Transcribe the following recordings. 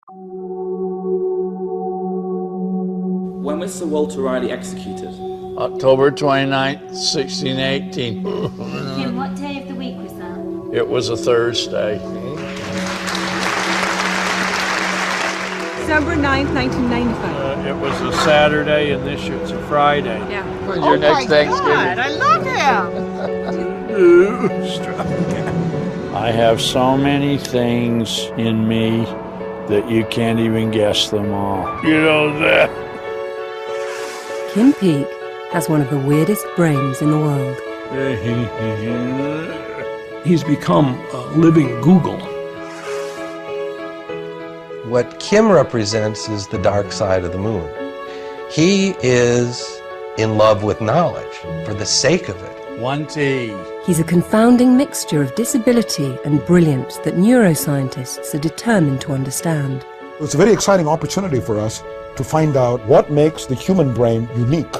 When was Sir Walter Raleigh executed? October 29th, 1618. Kim, what day of the week was that? It was a Thursday. December 9th, 1995. It was a Saturday, and this year it's a Friday. Yeah. When's your next Thanksgiving? God, I love him. I have so many things in me that you can't even guess them all. You know that? Kim Peek has one of the weirdest brains in the world. He's become a living Google. What Kim represents is the dark side of the moon. He is in love with knowledge for the sake of it. 1T. He's a confounding mixture of disability and brilliance that neuroscientists are determined to understand. It's a very exciting opportunity for us to find out what makes the human brain unique.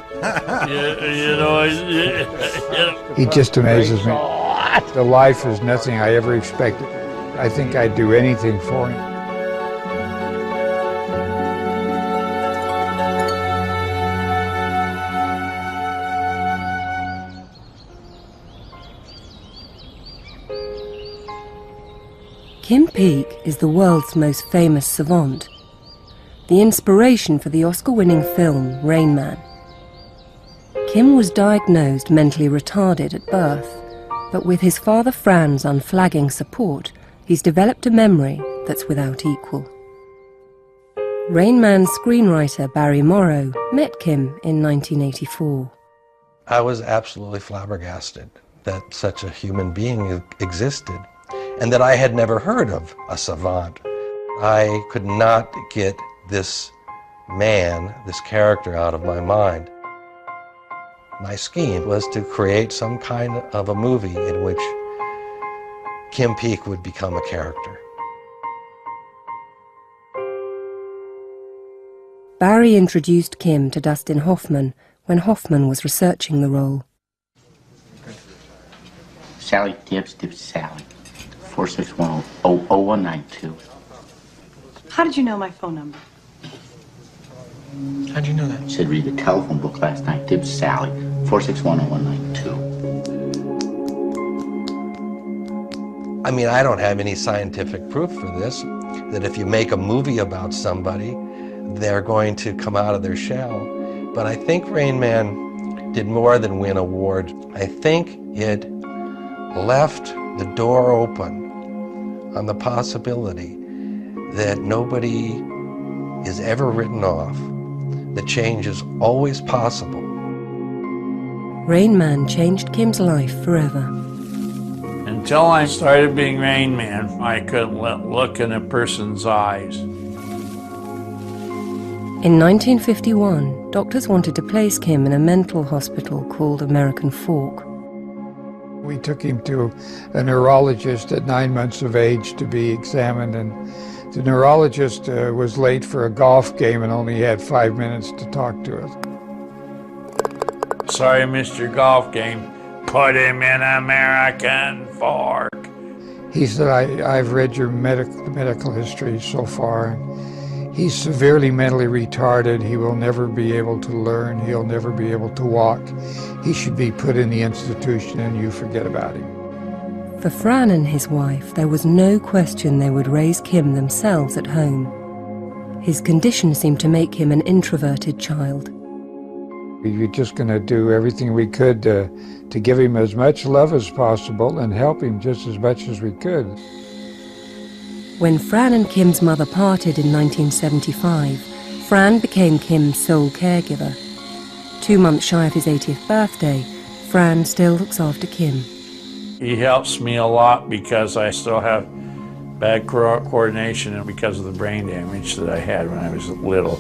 He just amazes me. The life is nothing I ever expected. I think I'd do anything for him. Kim Peek is the world's most famous savant, the inspiration for the Oscar-winning film Rain Man. Kim was diagnosed mentally retarded at birth, but with his father Fran's unflagging support, he's developed a memory that's without equal. Rain Man's screenwriter Barry Morrow met Kim in 1984. I was absolutely flabbergasted that such a human being existed, and that I had never heard of a savant. I could not get this man, this character, out of my mind. My scheme was to create some kind of a movie in which Kim Peek would become a character. Barry introduced Kim to Dustin Hoffman when Hoffman was researching the role. Sally Tibbs, Sally. 461-0192. How did you know my phone number? How'd you know that? You said read the telephone book last night. Tibbs Sally, 461-0192. I mean, I don't have any scientific proof for this, that if you make a movie about somebody, they're going to come out of their shell. But I think Rain Man did more than win awards. I think it left the door open on the possibility that nobody is ever written off, that change is always possible. Rain Man changed Kim's life forever. Until I started being Rain Man, I couldn't look in a person's eyes. In 1951, doctors wanted to place Kim in a mental hospital called American Fork. We took him to a neurologist at 9 months of age to be examined, and the neurologist was late for a golf game and only had 5 minutes to talk to us. Sorry I missed your golf game. Put him in American Fork. He said, I've read your medical history so far. He's severely mentally retarded. He will never be able to learn. He'll never be able to walk. He should be put in the institution and you forget about him. For Fran and his wife, there was no question they would raise Kim themselves at home. His condition seemed to make him an introverted child. We were just going to do everything we could to give him as much love as possible and help him just as much as we could. When Fran and Kim's mother parted in 1975, Fran became Kim's sole caregiver. 2 months shy of his 80th birthday, Fran still looks after Kim. He helps me a lot because I still have bad coordination and because of the brain damage that I had when I was little.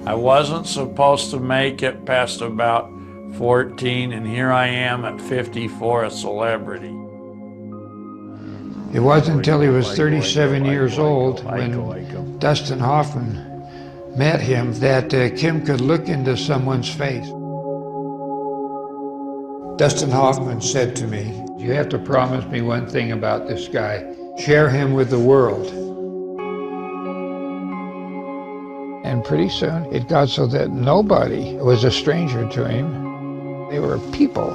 I wasn't supposed to make it past about 14, and here I am at 54, a celebrity. It wasn't until he was 37 years old when Dustin Hoffman met him that Kim could look into someone's face. Dustin Hoffman said to me, You have to promise me one thing about this guy. Share him with the world. And pretty soon it got so that nobody was a stranger to him. They were people.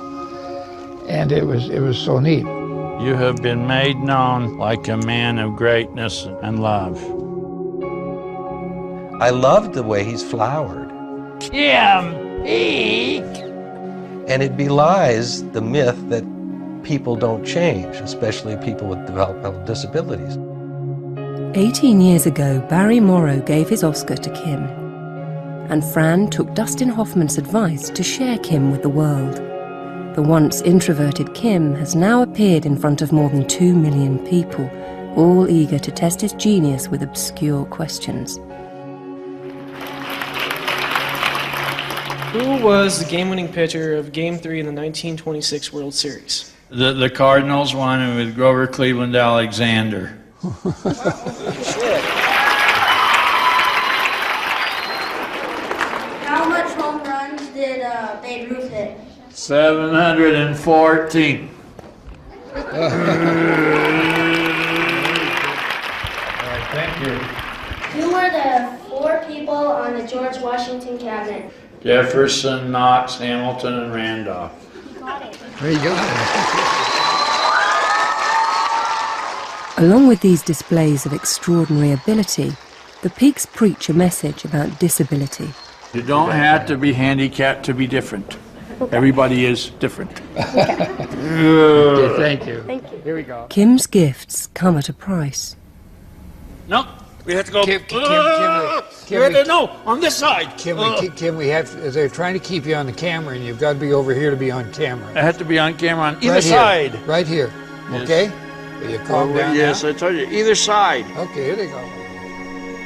And it was so neat. You have been made known like a man of greatness and love. I loved the way he's flowered. Kim Peek! And it belies the myth that people don't change, especially people with developmental disabilities. 18 years ago, Barry Morrow gave his Oscar to Kim. And Fran took Dustin Hoffman's advice to share Kim with the world. The once introverted Kim has now appeared in front of more than 2 million people, all eager to test his genius with obscure questions. Who was the game-winning pitcher of Game 3 in the 1926 World Series? The Cardinals won it with Grover Cleveland Alexander. How much home runs did Babe Ruth hit? 714. Thank you. Who were the 4 people on the George Washington cabinet? Jefferson, Knox, Hamilton, and Randolph. There you go. Along with these displays of extraordinary ability, the Peaks preach a message about disability. You don't have to be handicapped to be different. Everybody is different. Okay, thank you. Thank you. Here we go. Kim's gifts come at a price. No, we have to go. Kim, No, on this side. Kim, we have. They're trying to keep you on the camera, and you've got to be over here to be on camera. I have to be on camera on either Right here. side. Right here. Yes. Okay. Will you calm down? Yes, now? I told you, either side. Okay, here they go.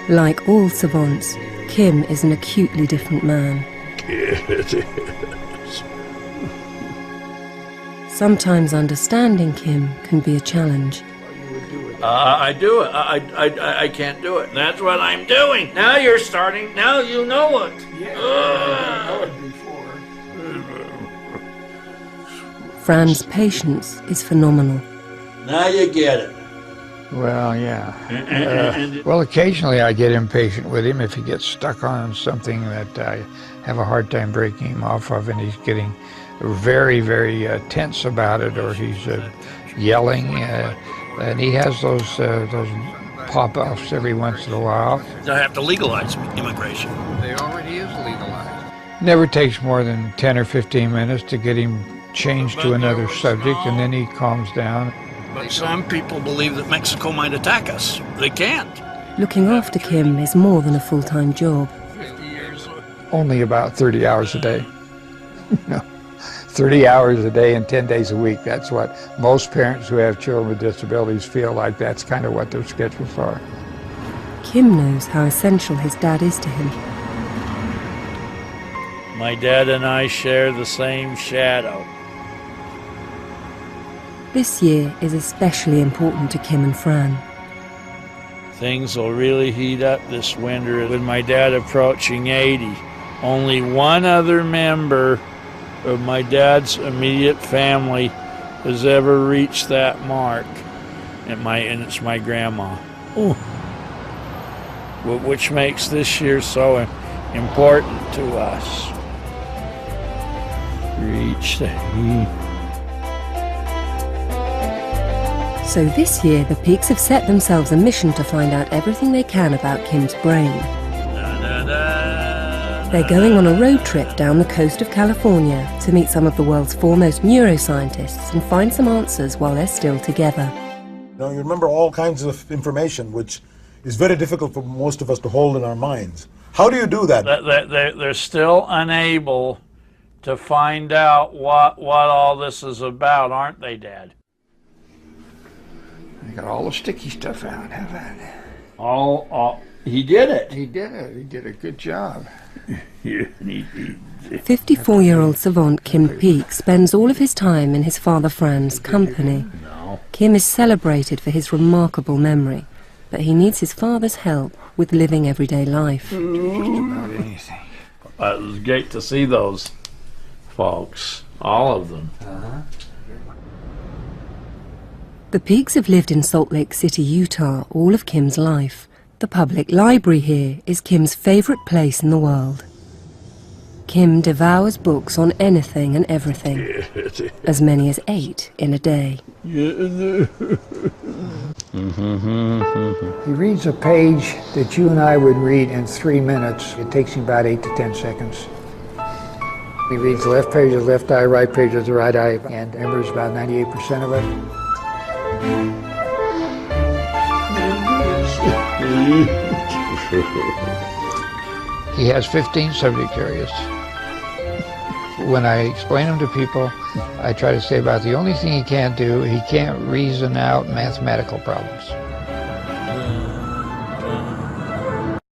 Like all savants, Kim is an acutely different man. Sometimes understanding Kim can be a challenge. I do it. I can't do it. That's what I'm doing. Now you're starting. Now you know it. Fran's patience is phenomenal. Now you get it. Well, yeah. Well, occasionally I get impatient with him if he gets stuck on something that I have a hard time breaking him off of, and he's getting very, very tense about it, or he's yelling, and he has those pop-offs every once in a while. They'll have to legalize immigration. They already is legalized. Never takes more than 10 or 15 minutes to get him changed to another subject, and then he calms down. But some people believe that Mexico might attack us. They can't. Looking after Kim is more than a full-time job. Only about 30 hours a day. 30 hours a day and 10 days a week. That's what most parents who have children with disabilities feel like. That's kind of what their schedules are. Kim knows how essential his dad is to him. My dad and I share the same shadow. This year is especially important to Kim and Fran. Things will really heat up this winter with my dad approaching 80. Only one other member of my dad's immediate family has ever reached that mark, and it's my grandma. Which makes this year so important to us. So this year, the Peaks have set themselves a mission to find out everything they can about Kim's brain. They're going on a road trip down the coast of California to meet some of the world's foremost neuroscientists and find some answers while they're still together. You remember all kinds of information, which is very difficult for most of us to hold in our minds. How do you do that? They're still unable to find out what all this is about, aren't they, Dad? I got all the sticky stuff out. How about it? He did it. He did it. He did a good job. 54-year-old savant Kim Peek spends all of his time in his father Fran's company. Kim is celebrated for his remarkable memory, but he needs his father's help with living everyday life. Just about anything. It was great to see those folks, all of them. The Peaks have lived in Salt Lake City, Utah all of Kim's life. The public library here is Kim's favorite place in the world. Kim devours books on anything and everything, as many as 8 in a day. He reads a page that you and I would read in 3 minutes. It takes him about 8 to 10 seconds. He reads the left page of the left eye, right page of the right eye, and remembers about 98% of it. He has 15 subject areas. When I explain them to people, I try to say about the only thing he can't do, he can't reason out mathematical problems.